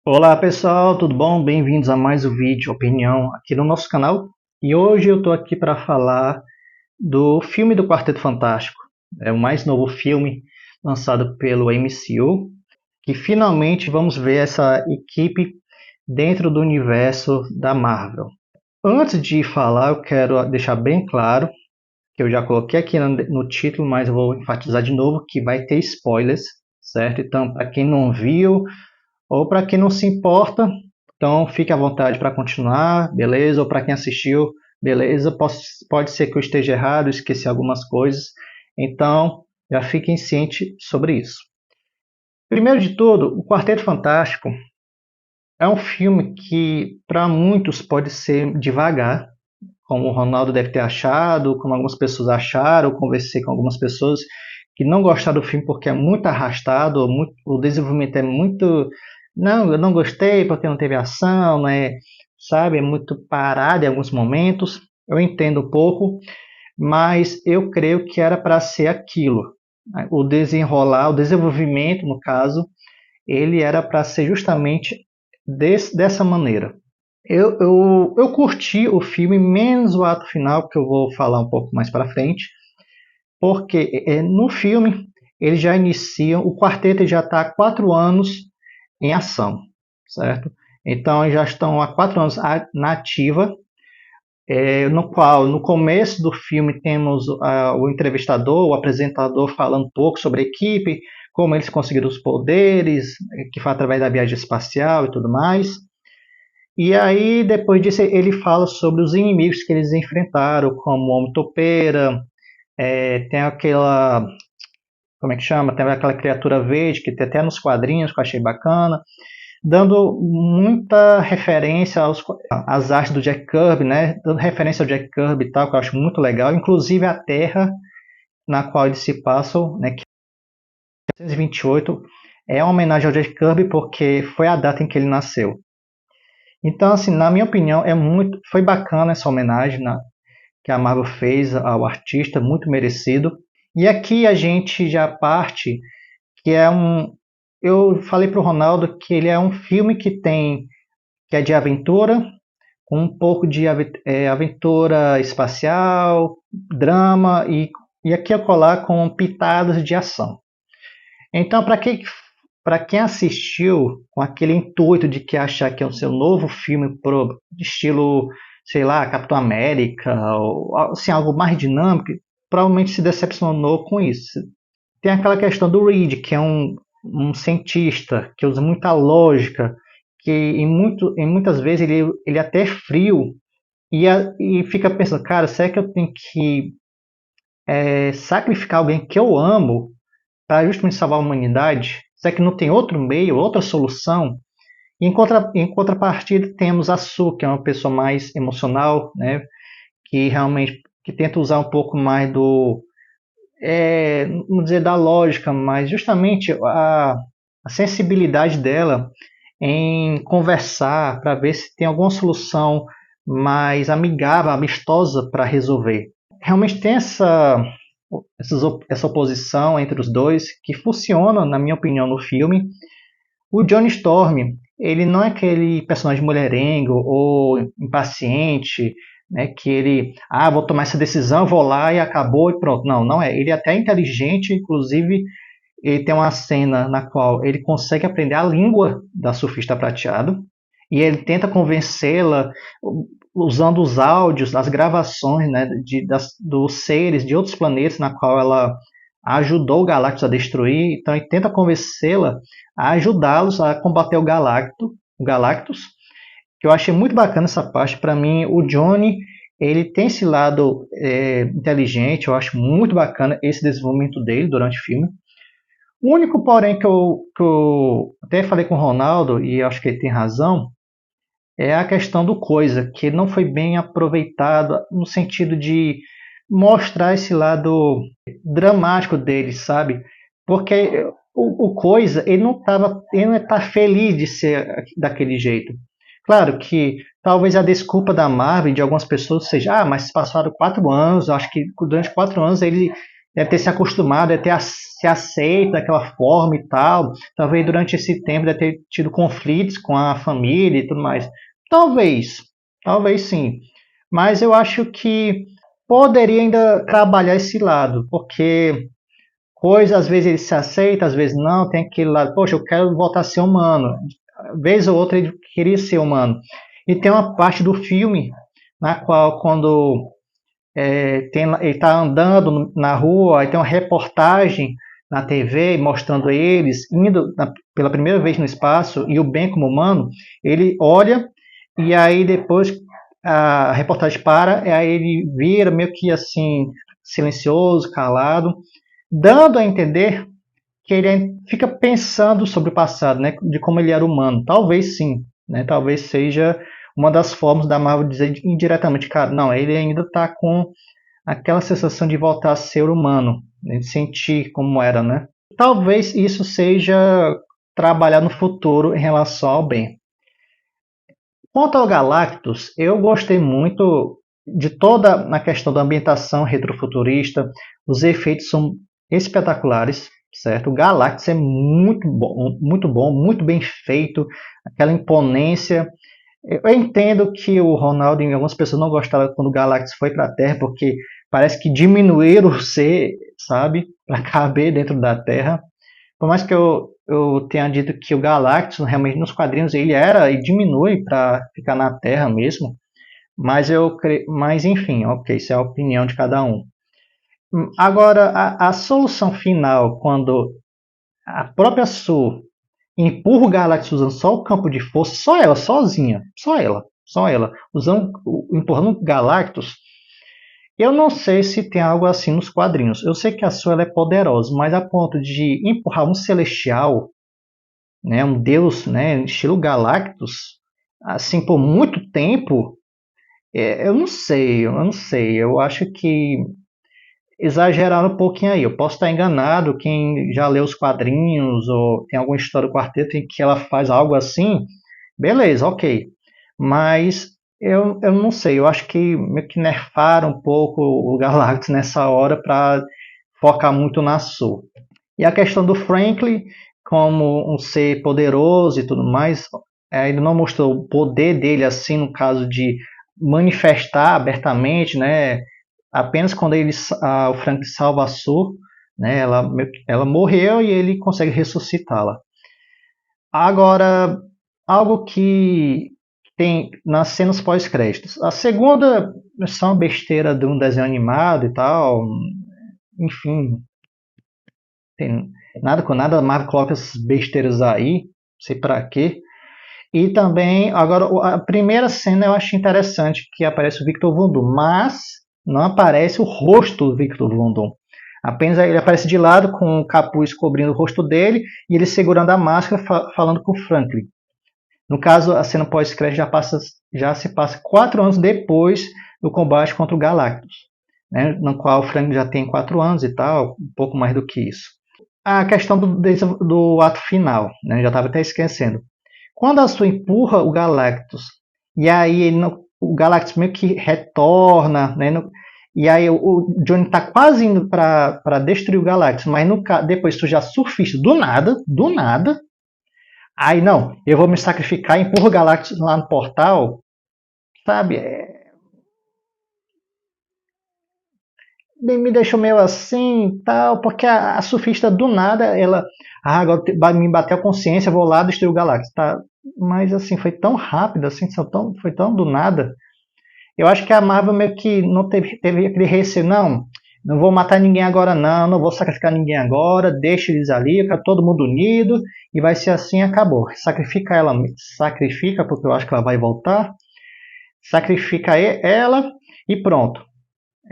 Olá pessoal, tudo bom? Bem-vindos a mais um vídeo opinião aqui no nosso canal. E hoje eu estou aqui para falar do filme do Quarteto Fantástico. É o mais novo filme lançado pelo MCU, que finalmente vamos ver essa equipe dentro do universo da Marvel. Antes de falar, eu quero deixar bem claro que eu já coloquei aqui no título, mas eu vou enfatizar de novo que vai ter spoilers, certo? Então, para quem não viu ou para quem não se importa, então fique à vontade para continuar, beleza? Ou para quem assistiu, beleza? Pode ser que eu esteja errado, esqueci algumas coisas. Então, já fiquem cientes sobre isso. Primeiro de tudo, o Quarteto Fantástico é um filme que para muitos pode ser devagar, como o Ronaldo deve ter achado, como algumas pessoas acharam. Eu conversei com algumas pessoas que não gostaram do filme porque é muito arrastado, o desenvolvimento é muito. Não, eu não gostei porque não teve ação, né? Sabe? É muito parado em alguns momentos. Eu entendo um pouco, mas eu creio que era para ser aquilo. O desenrolar, o desenvolvimento, no caso, ele era para ser justamente dessa maneira. Eu curti o filme, menos o ato final, que eu vou falar um pouco mais para frente, porque no filme eles já iniciam, o quarteto já está há 4 anos em ação, certo? Então eles já estão há 4 anos na ativa, no qual no começo do filme temos o entrevistador, o apresentador falando um pouco sobre a equipe, como eles conseguiram os poderes, que foi através da viagem espacial e tudo mais. E aí, depois disso, ele fala sobre os inimigos que eles enfrentaram, como o Homem-Topeira, tem aquela, como é que chama? Tem aquela criatura verde que tem até nos quadrinhos, que eu achei bacana, dando muita referência às artes do Jack Kirby, né? Dando referência ao Jack Kirby e tal, que eu acho muito legal, inclusive a Terra na qual eles se passam, né? Que é 1928, é uma homenagem ao Jack Kirby porque foi a data em que ele nasceu. Então, assim, na minha opinião, foi bacana essa homenagem que a Marvel fez ao artista, muito merecido. E aqui a gente já parte que eu falei para o Ronaldo que ele é um filme que é de aventura, com um pouco de aventura espacial, drama e aqui eu colar com pitadas de ação. Então, para quem assistiu com aquele intuito de que achar que é o seu novo filme de estilo, sei lá, Capitão América, ou assim, algo mais dinâmico, provavelmente se decepcionou com isso. Tem aquela questão do Reed, que é um cientista que usa muita lógica, que em muitas vezes ele até é frio e fica pensando, cara, será que eu tenho que sacrificar alguém que eu amo para justamente salvar a humanidade? Será que não tem outro meio, outra solução? Em contrapartida, temos a Su, que é uma pessoa mais emocional, né? Que realmente que tenta usar um pouco mais não dizer da lógica, mas justamente a sensibilidade dela em conversar para ver se tem alguma solução mais amigável, amistosa para resolver. Realmente tem essa oposição entre os dois que funciona, na minha opinião, no filme. O Johnny Storm, ele não é aquele personagem mulherengo ou impaciente, né, que vou tomar essa decisão, vou lá e acabou e pronto. Não, não é. Ele é até inteligente, inclusive ele tem uma cena na qual ele consegue aprender a língua da surfista prateado e ele tenta convencê-la usando os áudios, as gravações, né, dos seres de outros planetas na qual ela ajudou o Galactus a destruir. Então ele tenta convencê-la a ajudá-los a combater o Galactus, que eu achei muito bacana essa parte. Para mim, o Johnny ele tem esse lado inteligente, eu acho muito bacana esse desenvolvimento dele durante o filme. O único, porém, que eu até falei com o Ronaldo, e acho que ele tem razão, é a questão do Coisa, que não foi bem aproveitado no sentido de mostrar esse lado dramático dele, sabe? Porque o Coisa, ele não está feliz de ser daquele jeito. Claro que talvez a desculpa da Marvel e de algumas pessoas seja, mas passaram 4 anos, acho que durante 4 anos ele deve ter se acostumado, deve ter se aceito daquela forma e tal. Talvez durante esse tempo deve ter tido conflitos com a família e tudo mais. Talvez, talvez sim. Mas eu acho que poderia ainda trabalhar esse lado, porque coisa às vezes ele se aceita, às vezes não, tem aquele lado, poxa, eu quero voltar a ser humano. Vez ou outra ele queria ser humano. E tem uma parte do filme na qual quando ele está andando na rua, aí tem uma reportagem na TV mostrando eles indo pela primeira vez no espaço e o Ben como humano, ele olha e aí depois a reportagem para, e aí ele vira meio que assim silencioso, calado, dando a entender que ele fica pensando sobre o passado, né, de como ele era humano. Talvez sim, né, talvez seja uma das formas da Marvel dizer indiretamente, cara, não, ele ainda está com aquela sensação de voltar a ser humano, né, de sentir como era, né? Talvez isso seja trabalhar no futuro em relação ao bem. Quanto ao Galactus, eu gostei muito de toda a questão da ambientação retrofuturista, os efeitos são espetaculares, certo? O Galactus é muito bom, muito bem feito, aquela imponência. Eu entendo que o Ronaldo e algumas pessoas não gostaram quando o Galactus foi para a Terra, porque parece que diminuíram o ser, sabe, para caber dentro da Terra. Por mais que eu tenha dito que o Galactus, realmente nos quadrinhos, ele era e diminui para ficar na Terra mesmo, mas enfim, ok, isso é a opinião de cada um. Agora, a solução final, quando a própria Sue empurra o Galactus usando só o campo de força, só ela, sozinha, só ela, empurrando o Galactus, eu não sei se tem algo assim nos quadrinhos. Eu sei que a Sue ela é poderosa, mas a ponto de empurrar um celestial, né, um deus, né, estilo Galactus, assim por muito tempo, eu não sei. Eu acho que exageraram um pouquinho aí. Eu posso estar enganado. Quem já leu os quadrinhos ou tem alguma história do quarteto em que ela faz algo assim, beleza, ok. Mas eu não sei. Eu acho que meio que nerfaram um pouco o Galactus nessa hora para focar muito na Sue. E a questão do Franklin como um ser poderoso e tudo mais, ele não mostrou o poder dele assim no caso de manifestar abertamente, né? Apenas quando o Franklin salva a Sue, né? Ela morreu e ele consegue ressuscitá-la. Agora, algo que tem nas cenas pós-créditos. A segunda é só uma besteira de um desenho animado e tal. Enfim, tem nada com nada, a Marvel coloca essas besteiras aí, não sei pra quê. E também, agora, a primeira cena eu acho interessante, que aparece o Victor Von Doom, mas não aparece o rosto do Victor Von Doom. Apenas ele aparece de lado com o capuz cobrindo o rosto dele e ele segurando a máscara falando com o Franklin. No caso, a cena pós-crédito já se passa 4 anos depois do combate contra o Galactus, né, no qual o Franklin já tem 4 anos e tal, um pouco mais do que isso. A questão do ato final, né, já estava até esquecendo. Quando a Sue empurra o Galactus, e aí o Galactus meio que retorna, né, e aí o Johnny tá quase indo para destruir o Galactus, mas depois tu já surfista do nada, aí não, eu vou me sacrificar, empurra o Galactus lá no portal, sabe? Me deixou meio assim tal, porque a surfista do nada, ela, agora vai me bater a consciência, vou lá destruir o Galactus, tá? Mas assim, foi tão rápido, assim, foi tão do nada. Eu acho que a Marvel meio que não teve aquele receio, não vou matar ninguém agora não vou sacrificar ninguém agora, deixa eles ali, fica todo mundo unido, e vai ser assim, acabou. Sacrifica, porque eu acho que ela vai voltar, sacrifica ela e pronto.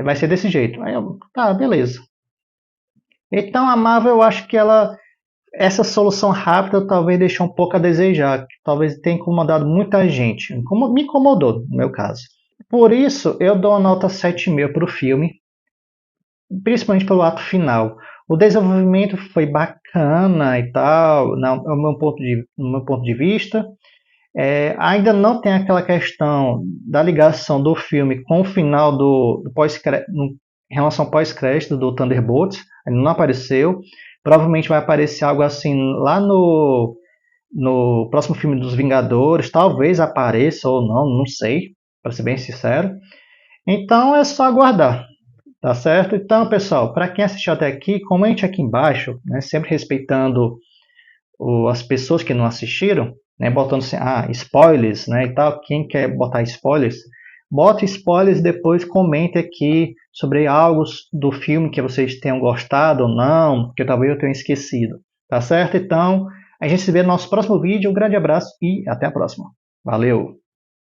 Vai ser desse jeito. Aí eu, tá, beleza. Então a Marvel, eu acho que essa solução rápida talvez deixou um pouco a desejar, que talvez tenha incomodado muita gente. Me incomodou, no meu caso. Por isso, eu dou uma nota 7,5 para o filme, principalmente pelo ato final. O desenvolvimento foi bacana e tal, no meu ponto de vista. Ainda não tem aquela questão da ligação do filme com o final do pós-crédito, em relação ao pós-crédito do Thunderbolts, ainda não apareceu. Provavelmente vai aparecer algo assim lá no próximo filme dos Vingadores, talvez apareça ou não, não sei, para ser bem sincero. Então é só aguardar, tá certo? Então, pessoal, para quem assistiu até aqui, comente aqui embaixo, né, sempre respeitando as pessoas que não assistiram, né, botando assim, spoilers, né, e tal. Quem quer botar spoilers, bota spoilers e depois comente aqui sobre algo do filme que vocês tenham gostado ou não, porque talvez eu tenha esquecido, tá certo? Então, a gente se vê no nosso próximo vídeo. Um grande abraço e até a próxima. Valeu!